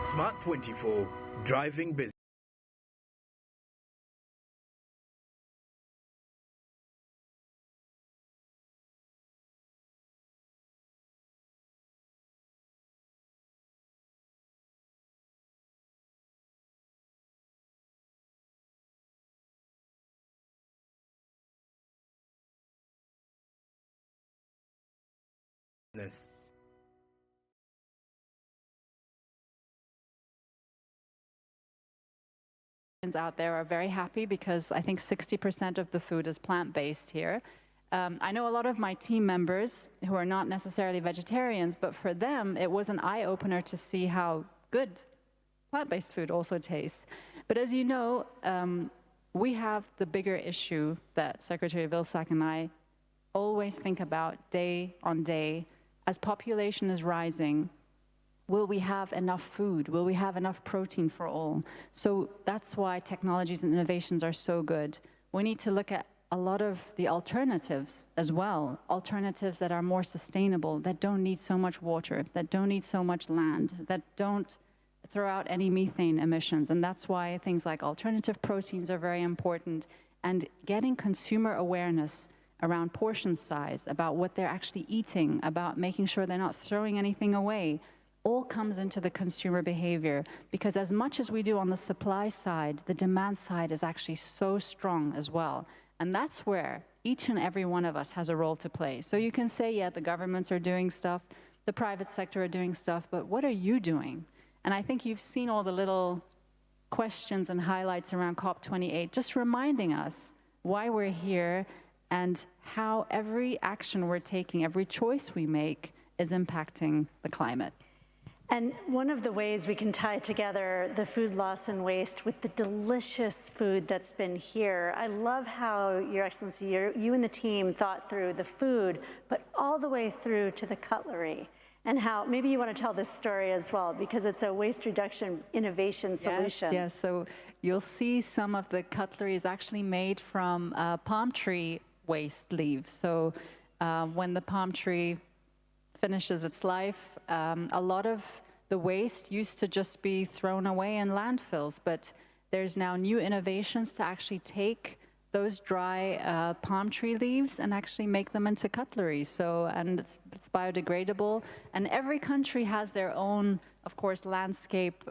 Smart 24, driving business. Out there are very happy because I think 60% of the food is plant-based here. I know a lot of my team members who are not necessarily vegetarians, but for them it was an eye-opener to see how good plant-based food also tastes. But as you know, we have the bigger issue that Secretary Vilsack and I always think about day on day. As population is rising, will we have enough food? Will we have enough protein for all? So that's why technologies and innovations are so good. We need to look at a lot of the alternatives as well, alternatives that are more sustainable, that don't need so much water, that don't need so much land, that don't throw out any methane emissions. And that's why things like alternative proteins are very important, and getting consumer awareness around portion size, about what they're actually eating, about making sure they're not throwing anything away, all comes into the consumer behavior. Because as much as we do on the supply side, the demand side is actually so strong as well. And that's where each and every one of us has a role to play. So you can say, yeah, the governments are doing stuff, the private sector are doing stuff, but what are you doing? And I think you've seen all the little questions and highlights around COP28, just reminding us why we're here and how every action we're taking, every choice we make is impacting the climate. And one of the ways we can tie together the food loss and waste with the delicious food that's been here, I love how, Your Excellency, you and the team thought through the food, but all the way through to the cutlery. And how, maybe you want to tell this story as well, because it's a waste reduction innovation solution. Yes, so you'll see some of the cutlery is actually made from palm tree waste leaves. So when the palm tree finishes its life, a lot of the waste used to just be thrown away in landfills, but there's now new innovations to actually take those dry palm tree leaves and actually make them into cutlery. So, and it's biodegradable, and every country has their own, of course, landscape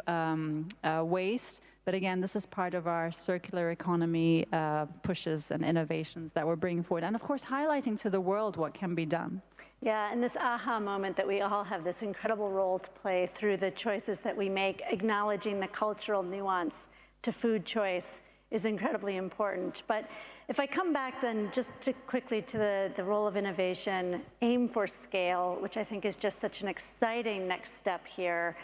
waste. But again, this is part of our circular economy pushes and innovations that we're bringing forward, and of course, highlighting to the world what can be done. Yeah, and this aha moment that we all have this incredible role to play through the choices that we make, acknowledging the cultural nuance to food choice is incredibly important. But if I come back then just quickly to the role of innovation, aim for scale, which I think is just such an exciting next step here.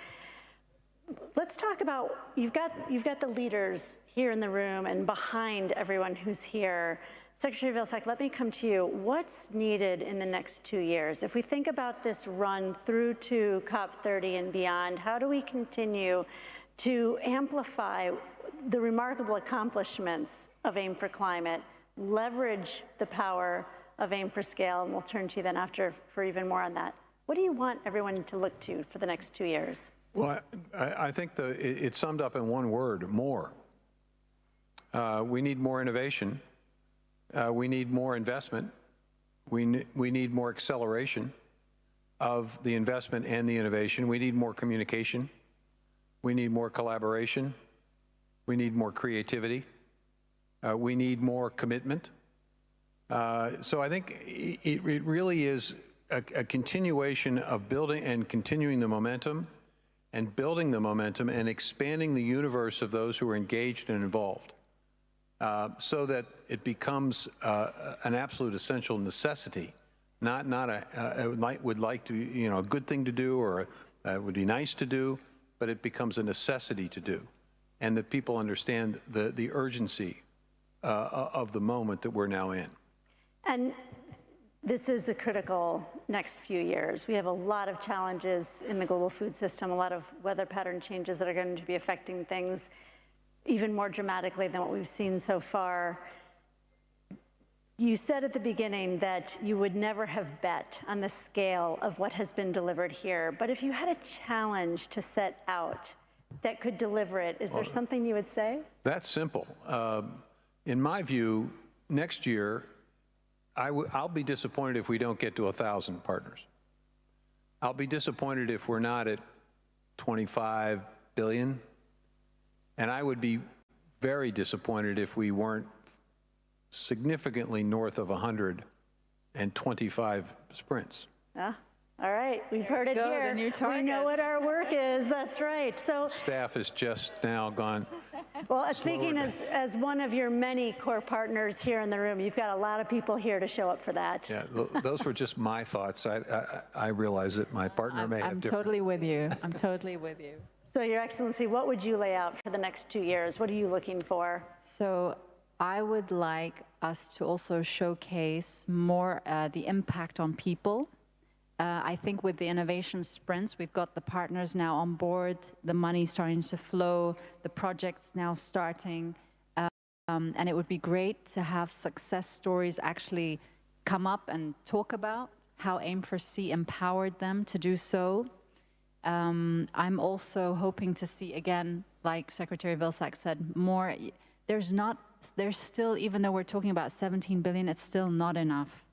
Let's talk about, you've got the leaders here in the room and behind everyone who's here. Secretary Vilsack, let me come to you. What's needed in the next 2 years? If we think about this run through to COP30 and beyond, how do we continue to amplify the remarkable accomplishments of Aim for Climate, leverage the power of Aim for Scale, and we'll turn to you then after for even more on that. What do you want everyone to look to for the next 2 years? Well, I think it's summed up in one word: more. We need more innovation. We need more investment. We need more acceleration of the investment and the innovation. We need more communication. We need more collaboration. We need more creativity. We need more commitment. So I think it really is a continuation of building and continuing the momentum and building the momentum and expanding the universe of those who are engaged and involved. So that it becomes an absolute essential necessity, not a would like to, you know, a good thing to do or would be nice to do, but it becomes a necessity to do, and that people understand the urgency of the moment that we're now in. And this is the critical next few years. We have a lot of challenges in the global food system, a lot of weather pattern changes that are going to be affecting things even more dramatically than what we've seen so far. You said at the beginning that you would never have bet on the scale of what has been delivered here, but if you had a challenge to set out that could deliver it? Is there something you would say? That's simple. In my view, next year, I'll be disappointed if we don't get to 1,000 partners. I'll be disappointed if we're not at 25 billion. And I would be very disappointed if we weren't significantly north of 125 sprints. Yeah. All right, we've heard it here. We know what our work is. That's right. So staff has just now gone. Well, speaking as one of your many core partners here in the room, you've got a lot of people here to show up for that. Yeah, those were just my thoughts. I realize that my partner may have different. I'm totally with you. I'm totally with you. So, Your Excellency, what would you lay out for the next 2 years? What are you looking for? So I would like us to also showcase more the impact on people. I think with the innovation sprints, we've got the partners now on board, the money starting to flow, the projects now starting, and it would be great to have success stories actually come up and talk about how Aim4C empowered them to do so. I'm also hoping to see, again, like Secretary Vilsack said, more. There's still, even though we're talking about 17 billion, it's still not enough.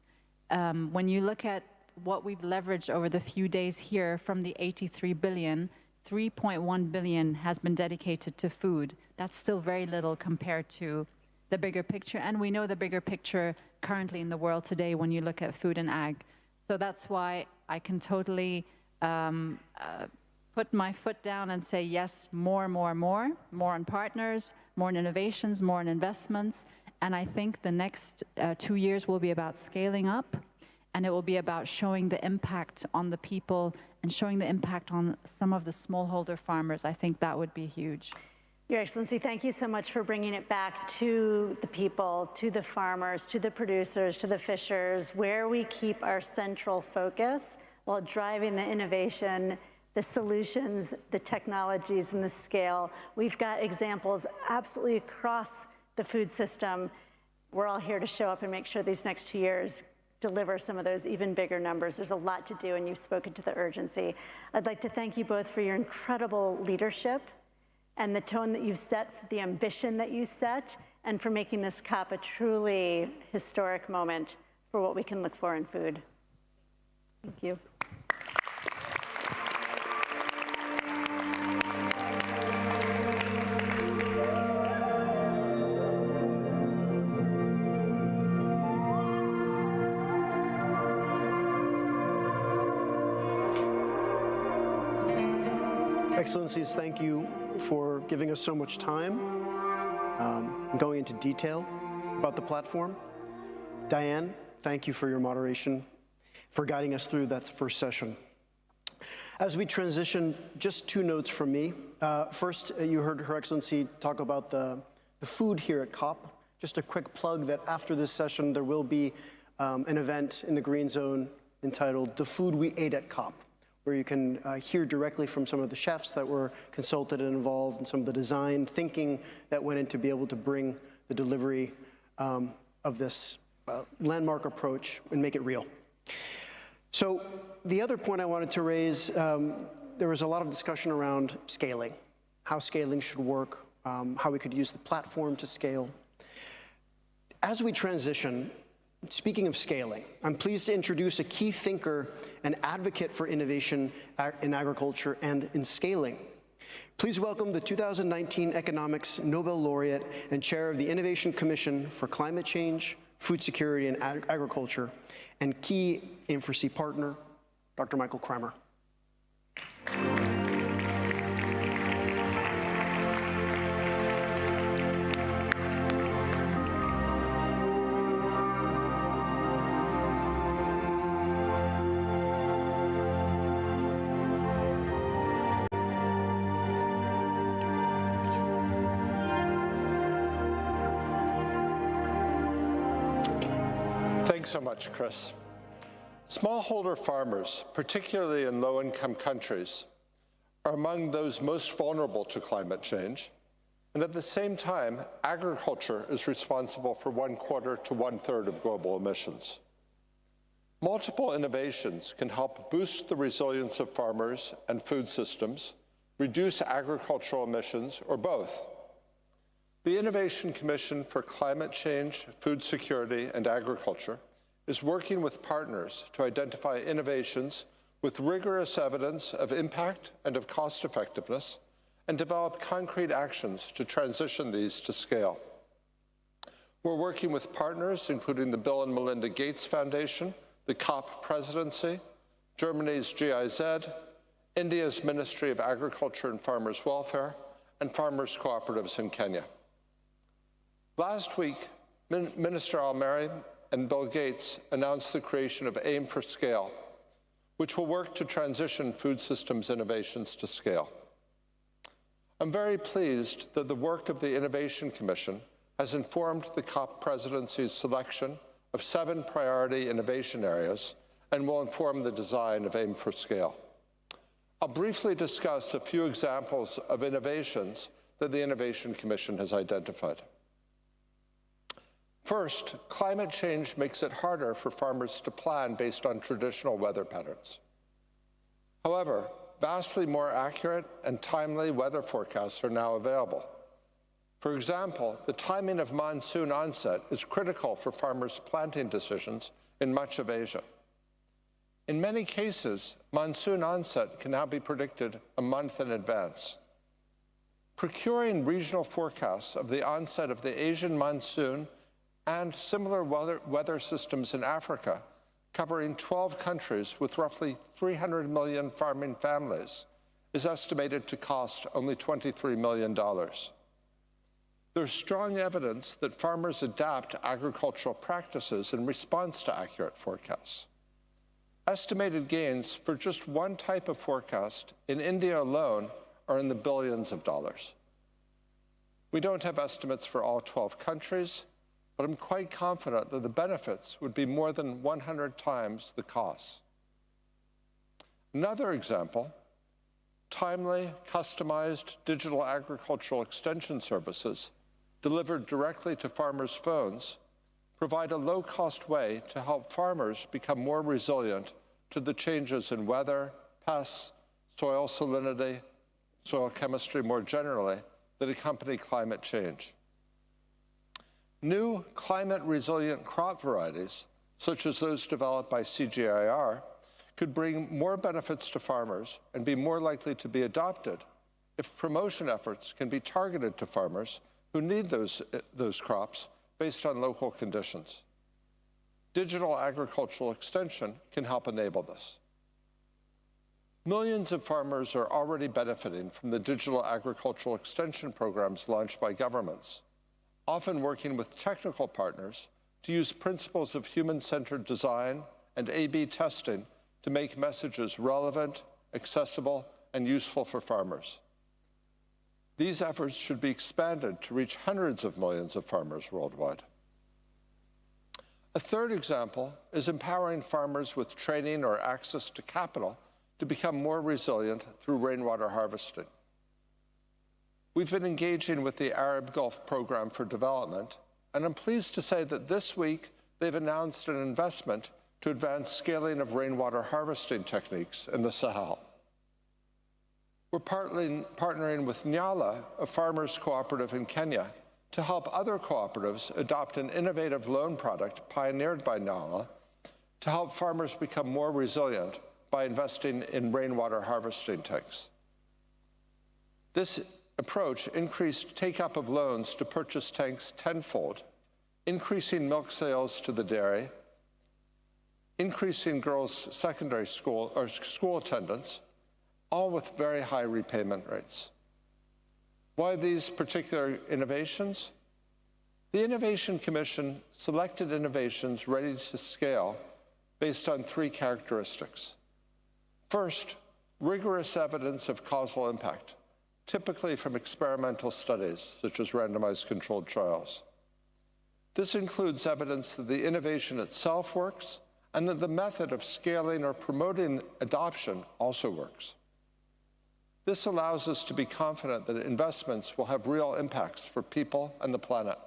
When you look at what we've leveraged over the few days here, from the 83 billion, 3.1 billion has been dedicated to food. That's still very little compared to the bigger picture. And we know the bigger picture currently in the world today when you look at food and ag. So that's why I can totally put my foot down and say, yes, more on partners, more on innovations, more on investments. And I think the next 2 years will be about scaling up. And it will be about showing the impact on the people and showing the impact on some of the smallholder farmers. I think that would be huge. Your Excellency, thank you so much for bringing it back to the people, to the farmers, to the producers, to the fishers, where we keep our central focus while driving the innovation, the solutions, the technologies, and the scale. We've got examples absolutely across the food system. We're all here to show up and make sure these next 2 years deliver some of those even bigger numbers. There's a lot to do, and you've spoken to the urgency. I'd like to thank you both for your incredible leadership and the tone that you've set, the ambition that you set, and for making this COP a truly historic moment for what we can look for in food. Thank you. Excellencies, thank you for giving us so much time, going into detail about the platform. Diane, thank you for your moderation, for guiding us through that first session. As we transition, just 2 notes from me. First, you heard Her Excellency talk about the food here at COP. Just a quick plug that after this session, there will be an event in the Green Zone entitled The Food We Ate at COP, where you can hear directly from some of the chefs that were consulted and involved, and some of the design thinking that went into be able to bring the delivery of this landmark approach and make it real. So the other point I wanted to raise, there was a lot of discussion around scaling, how scaling should work, how we could use the platform to scale. As we transition, speaking of scaling, I'm pleased to introduce a key thinker and advocate for innovation in agriculture and in scaling. Please welcome the 2019 Economics Nobel Laureate and Chair of the Innovation Commission for Climate Change, Food Security, and Agriculture, and key Aim4C partner, Dr. Michael Kremer. Thanks so much, Chris. Smallholder farmers, particularly in low-income countries, are among those most vulnerable to climate change, and at the same time, agriculture is responsible for 1/4 to 1/3 of global emissions. Multiple innovations can help boost the resilience of farmers and food systems reduce agricultural emissions, or both. The Innovation Commission for Climate Change, Food Security, and Agriculture is working with partners to identify innovations with rigorous evidence of impact and of cost effectiveness, and develop concrete actions to transition these to scale. We're working with partners including the Bill and Melinda Gates Foundation, the COP presidency, Germany's GIZ, India's Ministry of Agriculture and Farmers' Welfare, and farmers' cooperatives in Kenya. Last week, Minister Al-Mary and Bill Gates announced the creation of AIM for Scale, which will work to transition food systems innovations to scale. I'm very pleased that the work of the Innovation Commission has informed the COP presidency's selection of 7 priority innovation areas and will inform the design of AIM for Scale. I'll briefly discuss a few examples of innovations that the Innovation Commission has identified. First, climate change makes it harder for farmers to plan based on traditional weather patterns. However, vastly more accurate and timely weather forecasts are now available. For example, the timing of monsoon onset is critical for farmers' planting decisions in much of Asia. In many cases, monsoon onset can now be predicted a month in advance. Procuring regional forecasts of the onset of the Asian monsoon and similar weather systems in Africa, covering 12 countries with roughly 300 million farming families, is estimated to cost only $23 million. There's strong evidence that farmers adapt agricultural practices in response to accurate forecasts. Estimated gains for just one type of forecast in India alone are in the billions of dollars. We don't have estimates for all 12 countries, but I'm quite confident that the benefits would be more than 100 times the costs. Another example, timely, customized digital agricultural extension services delivered directly to farmers' phones provide a low-cost way to help farmers become more resilient to the changes in weather, pests, soil salinity, soil chemistry more generally, that accompany climate change. New climate-resilient crop varieties, such as those developed by CGIAR, could bring more benefits to farmers and be more likely to be adopted if promotion efforts can be targeted to farmers who need those crops based on local conditions. Digital agricultural extension can help enable this. Millions of farmers are already benefiting from the digital agricultural extension programs launched by governments, often working with technical partners to use principles of human-centered design and A/B testing to make messages relevant, accessible, and useful for farmers. These efforts should be expanded to reach hundreds of millions of farmers worldwide. A third example is empowering farmers with training or access to capital to become more resilient through rainwater harvesting. We've been engaging with the Arab Gulf Program for Development, and I'm pleased to say that this week they've announced an investment to advance scaling of rainwater harvesting techniques in the Sahel. We're partnering with Nyala, a farmers cooperative in Kenya, to help other cooperatives adopt an innovative loan product pioneered by Nyala to help farmers become more resilient by investing in rainwater harvesting tanks. This approach increased take-up of loans to purchase tanks tenfold, increasing milk sales to the dairy, increasing girls' secondary school or school attendance, all with very high repayment rates. Why these particular innovations? The Innovation Commission selected innovations ready to scale based on 3 characteristics. First, rigorous evidence of causal impact, typically from experimental studies, such as randomized controlled trials. This includes evidence that the innovation itself works and that the method of scaling or promoting adoption also works. This allows us to be confident that investments will have real impacts for people and the planet.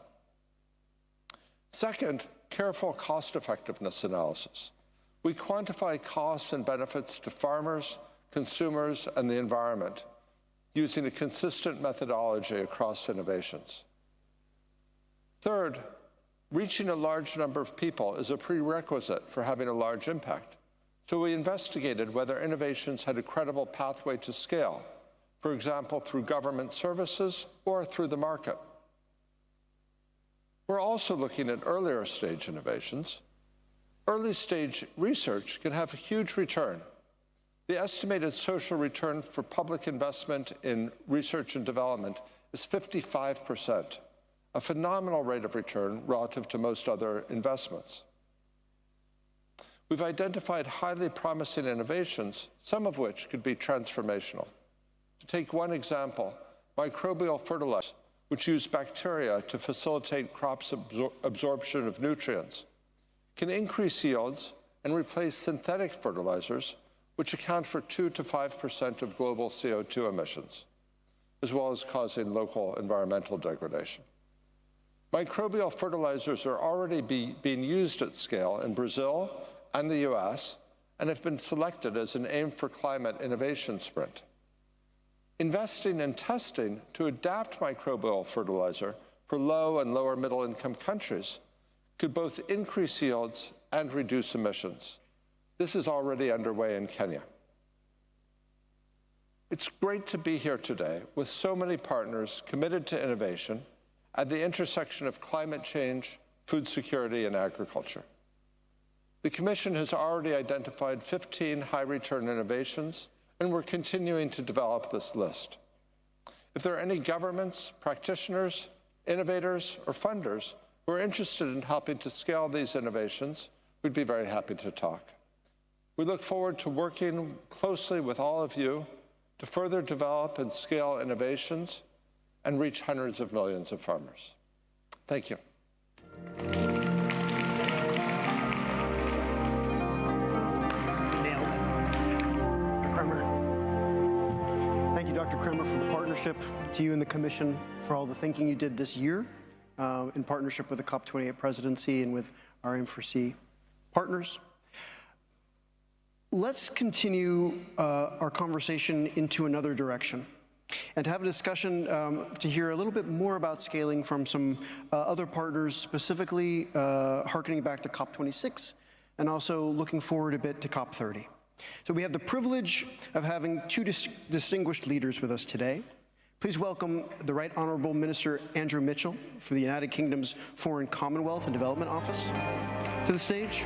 Second, careful cost-effectiveness analysis. We quantify costs and benefits to farmers, consumers, and the environment using a consistent methodology across innovations. Third, reaching a large number of people is a prerequisite for having a large impact. So we investigated whether innovations had a credible pathway to scale, for example, through government services or through the market. We're also looking at earlier stage innovations. Early stage research can have a huge return. The estimated social return for public investment in research and development is 55%, a phenomenal rate of return relative to most other investments. We've identified highly promising innovations, some of which could be transformational. To take one example, microbial fertilizers, which use bacteria to facilitate crops' absorption of nutrients, can increase yields and replace synthetic fertilizers, which account for 2 to 5% of global CO2 emissions, as well as causing local environmental degradation. Microbial fertilizers are already being used at scale in Brazil and the US, and have been selected as an Aim for Climate innovation sprint. Investing in testing to adapt microbial fertilizer for low and lower middle income countries could both increase yields and reduce emissions. This is already underway in Kenya. It's great to be here today with so many partners committed to innovation at the intersection of climate change, food security, and agriculture. The Commission has already identified 15 high-return innovations, and we're continuing to develop this list. If there are any governments, practitioners, innovators, or funders who are interested in helping to scale these innovations, we'd be very happy to talk. We look forward to working closely with all of you to further develop and scale innovations and reach hundreds of millions of farmers. Thank you. Dr. Kremer, for the partnership, to you and the Commission for all the thinking you did this year in partnership with the COP28 presidency and with our M4C partners. Let's continue our conversation into another direction and to have a discussion to hear a little bit more about scaling from some other partners, specifically hearkening back to COP26 and also looking forward a bit to COP30. So we have the privilege of having two distinguished leaders with us today. Please welcome the Right Honourable Minister Andrew Mitchell for the United Kingdom's Foreign Commonwealth and Development Office to the stage,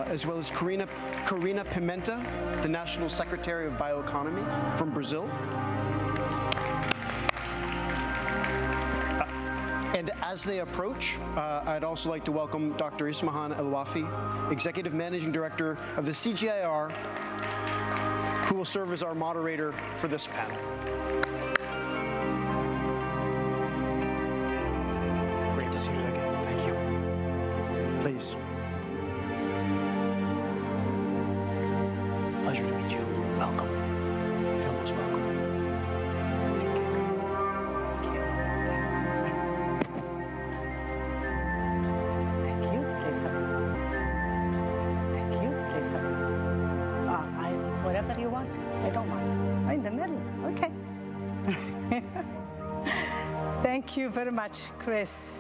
as well as Corina Pimenta, the National Secretary of Bioeconomy from Brazil. And as they approach, I'd also like to welcome Dr. Ismahan El-Wafi, Executive Managing Director of the CGIAR, who will serve as our moderator for this panel. Great to see you again. Thank you. Please. Pleasure to meet you. Welcome. Feel most welcome. Whatever you want, I don't mind. In the middle, okay. Thank you very much, Chris.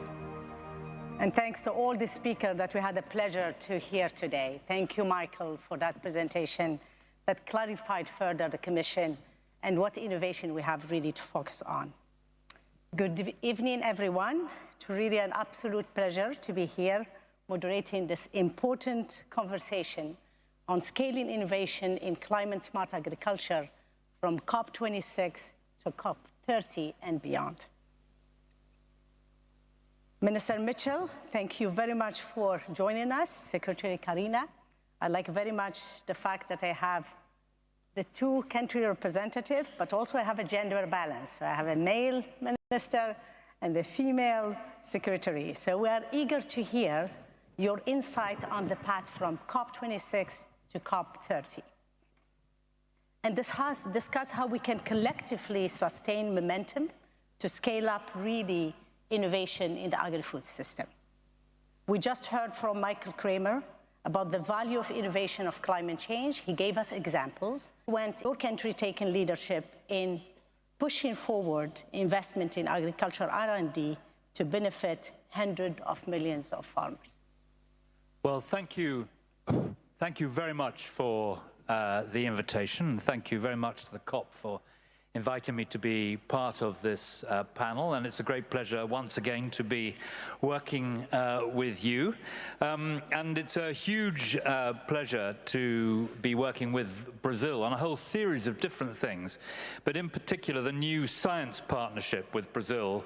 And thanks to all the speakers that we had the pleasure to hear today. Thank you, Michael, for that presentation that clarified further the Commission and what innovation we have really to focus on. Good evening, everyone. It's really an absolute pleasure to be here moderating this important conversation on scaling innovation in climate-smart agriculture from COP26 to COP30 and beyond. Minister Mitchell, thank you very much for joining us. Secretary Karina, I like very much the fact that I have the two country representatives, but also I have a gender balance. So I have a male minister and a female secretary. So we are eager to hear your insight on the path from COP26 to COP30. And discuss how we can collectively sustain momentum to scale up really innovation in the agri-food system. We just heard from Michael Kremer about the value of innovation of climate change. He gave us examples when your country taken leadership in pushing forward investment in agricultural R&D to benefit hundreds of millions of farmers. Well, thank you. Thank you very much for the invitation. Thank you very much to the COP for inviting me to be part of this panel, and it's a great pleasure once again to be working with you. And it's a huge pleasure to be working with Brazil on a whole series of different things, but in particular the new science partnership with Brazil,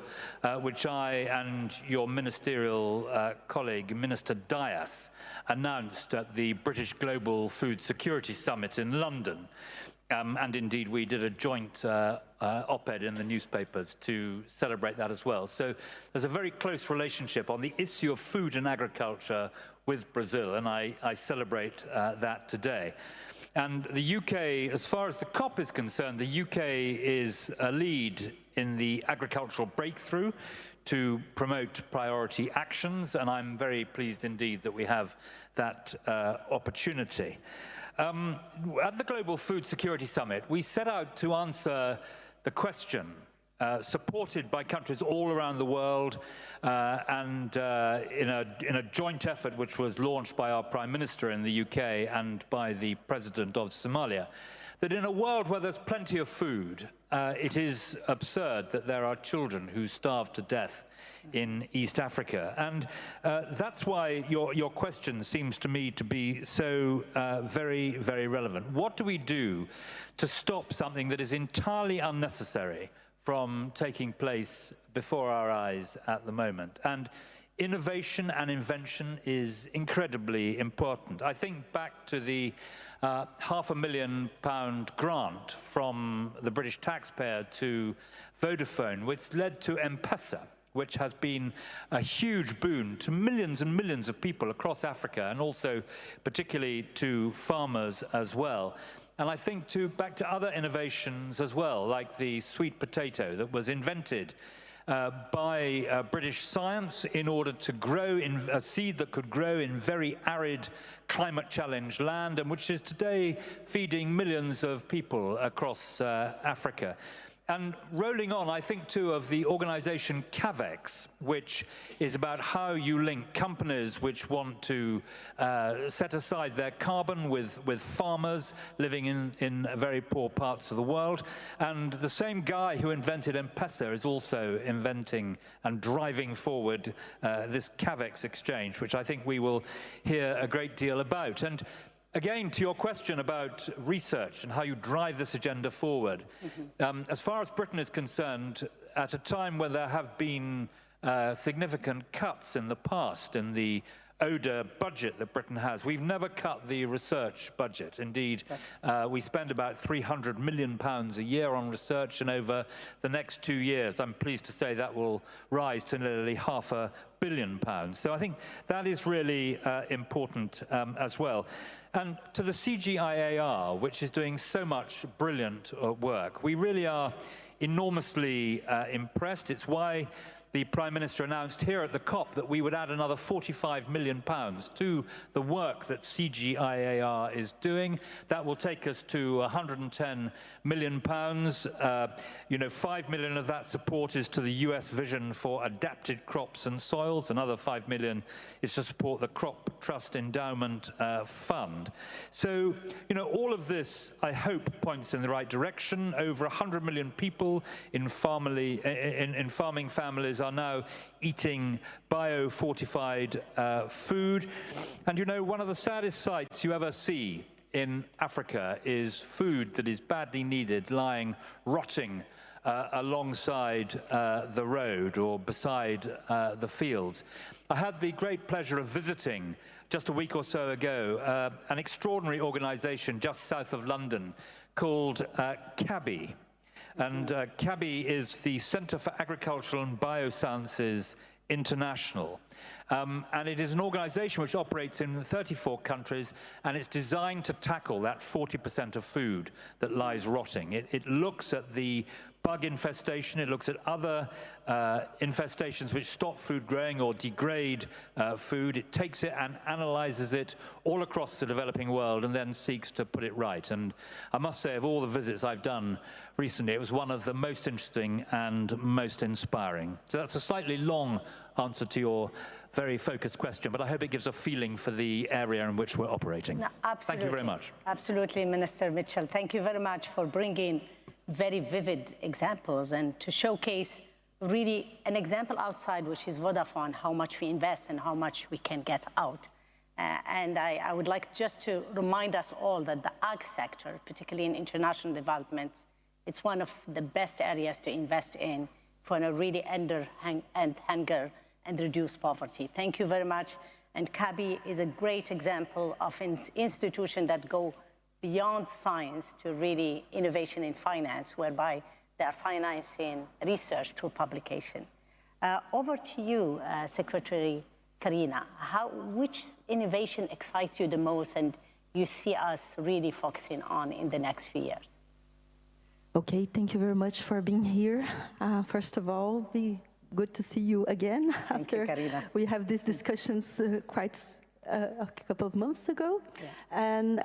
which I and your ministerial colleague, Minister Dias, announced at the British Global Food Security Summit in London. And indeed, we did a joint op-ed in the newspapers to celebrate that as well. So there's a very close relationship on the issue of food and agriculture with Brazil, and I celebrate that today. And the UK, as far as the COP is concerned, the UK is a lead in the agricultural breakthrough to promote priority actions, and I'm very pleased indeed that we have that opportunity. At the Global Food Security Summit, we set out to answer the question, supported by countries all around the world, and in a joint effort which was launched by our Prime Minister in the UK and by the President of Somalia, that in a world where there's plenty of food, it is absurd that there are children who starve to death in East Africa. And that's why your question seems to me to be so very, very relevant. What do we do to stop something that is entirely unnecessary from taking place before our eyes at the moment? And innovation and invention is incredibly important. I think back to the £500,000 grant from the British taxpayer to Vodafone, which led to M-Pesa, which has been a huge boon to millions and millions of people across Africa, and also particularly to farmers as well. And I think back to other innovations as well, like the sweet potato that was invented by British science in order to grow in a seed that could grow in very arid, climate-challenged land, and which is today feeding millions of people across Africa. And rolling on, I think, too, of the organization CAVEX, which is about how you link companies which want to set aside their carbon with farmers living in very poor parts of the world. And the same guy who invented M-Pesa is also inventing and driving forward this CAVEX exchange, which I think we will hear a great deal about. And again, to your question about research and how you drive this agenda forward, as far as Britain is concerned, at a time when there have been significant cuts in the past in the ODA budget that Britain has, we've never cut the research budget. Indeed, we spend about £300 million a year on research, and over the next 2 years, I'm pleased to say that will rise to nearly £500 million. So I think that is really important as well. And to the CGIAR, which is doing so much brilliant work, we really are enormously impressed. It's why the Prime Minister announced here at the COP that we would add another £45 million to the work that CGIAR is doing. That will take us to £110 million. You know, £5 million of that support is to the US Vision for Adapted Crops and Soils. Another £5 million is to support the Crop Trust Endowment Fund. So, you know, all of this, I hope, points in the right direction. Over 100 million people in farming families are now eating bio-fortified food. And you know, one of the saddest sights you ever see in Africa is food that is badly needed lying rotting alongside the road or beside the fields. I had the great pleasure of visiting just a week or so ago an extraordinary organization just south of London called CABI. And CABI is the Centre for Agricultural and Biosciences International. And it is an organization which operates in 34 countries, and it's designed to tackle that 40% of food that lies rotting. It looks at the bug infestation, it looks at other infestations which stop food growing or degrade food. It takes it and analyzes it all across the developing world and then seeks to put it right. And I must say, of all the visits I've done recently, it was one of the most interesting and most inspiring. So that's a slightly long answer to your very focused question, but I hope it gives a feeling for the area in which we're operating. No, absolutely. Thank you very much. Absolutely, Minister Mitchell. Thank you very much for bringing very vivid examples and to showcase really an example outside, which is Vodafone, how much we invest and how much we can get out. And I would like just to remind us all that the ag sector, particularly in international developments, it's one of the best areas to invest in for a really end hunger and reduce poverty. Thank you very much. And CABI is a great example of an institution that go beyond science to really innovation in finance, whereby they are financing research through publication. Over to you, Secretary Karina. Which innovation excites you the most and you see us really focusing on in the next few years? Okay, thank you very much for being here. First of all, good to see you again. Thank you, Karina. We have these discussions quite a couple of months ago. Yeah. And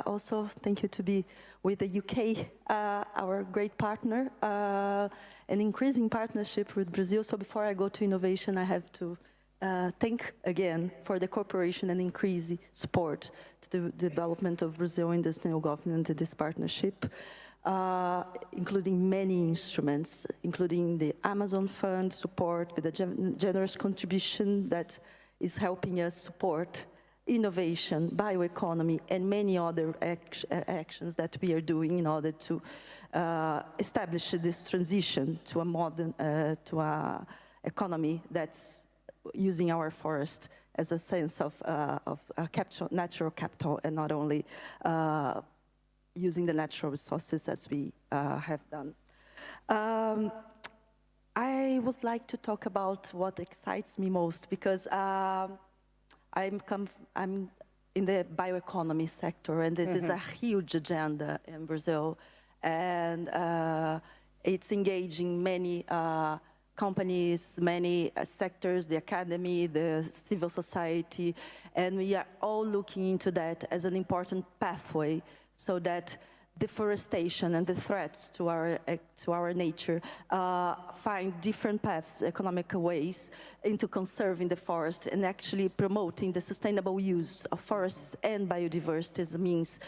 also thank you to be with the UK, our great partner, an increasing partnership with Brazil. So before I go to innovation, I have to thank again for the cooperation and increase support to the development of Brazil in this new government and this partnership. Including many instruments, including the Amazon Fund support with a generous contribution that is helping us support innovation, bioeconomy, and many other actions that we are doing in order to establish this transition to a modern, to a economy that's using our forest as a sense of capital, natural capital, and not only using the natural resources as we have done. I would like to talk about what excites me most, because I'm in the bioeconomy sector, and this is a huge agenda in Brazil, and it's engaging many companies, many sectors, the academy, the civil society, and we are all looking into that as an important pathway so that deforestation and the threats to our nature find different paths, economic ways into conserving the forest and actually promoting the sustainable use of forests and biodiversity as a means